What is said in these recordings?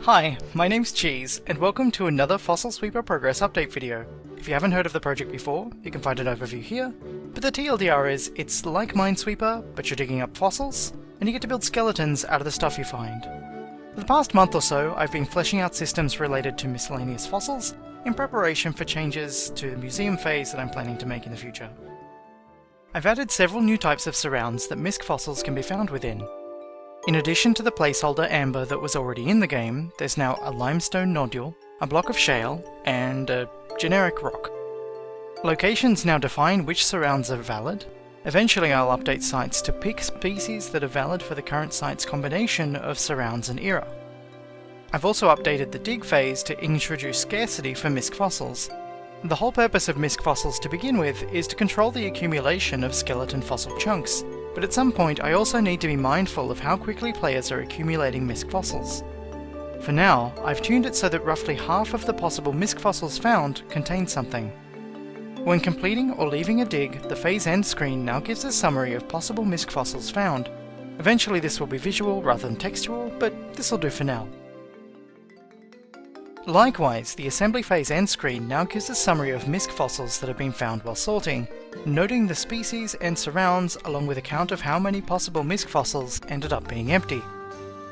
Hi, my name's Cheese, and welcome to another Fossil Sweeper Progress Update video. If you haven't heard of the project before, you can find an overview here, but the TLDR is, it's like Minesweeper, but you're digging up fossils, and you get to build skeletons out of the stuff you find. For the past month or so, I've been fleshing out systems related to miscellaneous fossils, in preparation for changes to the museum phase that I'm planning to make in the future. I've added several new types of surrounds that MISC fossils can be found within. In addition to the placeholder amber that was already in the game, there's now a limestone nodule, a block of shale, and a generic rock. Locations now define which surrounds are valid. Eventually I'll update sites to pick species that are valid for the current site's combination of surrounds and era. I've also updated the dig phase to introduce scarcity for MISC fossils. The whole purpose of MISC fossils to begin with is to control the accumulation of skeleton fossil chunks, but at some point I also need to be mindful of how quickly players are accumulating MISC fossils. For now, I've tuned it so that roughly half of the possible MISC fossils found contain something. When completing or leaving a dig, the phase end screen now gives a summary of possible MISC fossils found. Eventually this will be visual rather than textual, but this'll do for now. Likewise, the assembly phase end screen now gives a summary of MISC fossils that have been found while sorting, noting the species and surrounds along with a count of how many possible MISC fossils ended up being empty.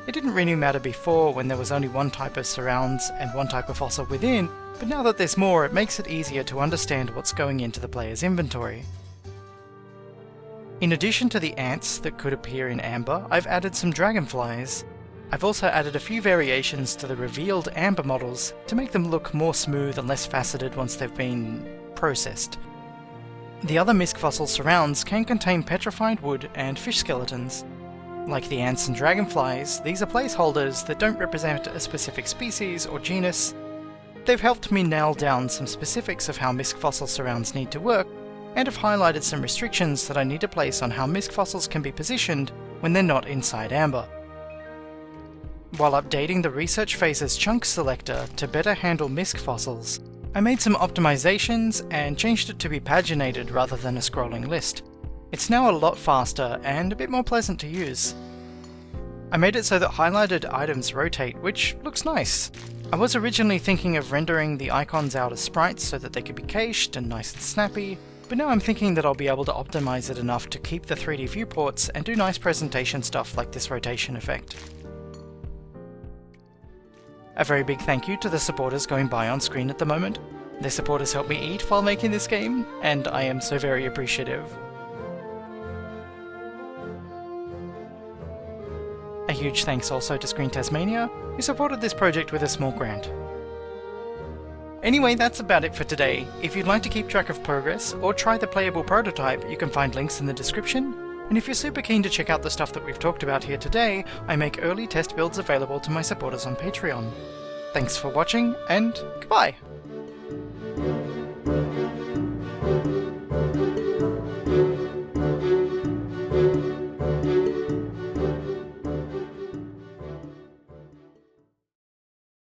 It didn't really matter before when there was only one type of surrounds and one type of fossil within, but now that there's more, it makes it easier to understand what's going into the player's inventory. In addition to the ants that could appear in amber, I've added some dragonflies. I've also added a few variations to the revealed amber models to make them look more smooth and less faceted once they've been processed. The other MISC fossil surrounds can contain petrified wood and fish skeletons. Like the ants and dragonflies, these are placeholders that don't represent a specific species or genus. They've helped me nail down some specifics of how MISC fossil surrounds need to work, and have highlighted some restrictions that I need to place on how MISC fossils can be positioned when they're not inside amber. While updating the research phase's chunk selector to better handle MISC fossils, I made some optimizations and changed it to be paginated rather than a scrolling list. It's now a lot faster and a bit more pleasant to use. I made it so that highlighted items rotate, which looks nice. I was originally thinking of rendering the icons out as sprites so that they could be cached and nice and snappy, but now I'm thinking that I'll be able to optimize it enough to keep the 3D viewports and do nice presentation stuff like this rotation effect. A very big thank you to the supporters going by on screen at the moment. Their support has helped me eat while making this game, and I am so very appreciative. A huge thanks also to Screen Tasmania, who supported this project with a small grant. Anyway, that's about it for today. If you'd like to keep track of progress, or try the playable prototype, you can find links in the description. And if you're super keen to check out the stuff that we've talked about here today, I make early test builds available to my supporters on Patreon. Thanks for watching, and goodbye!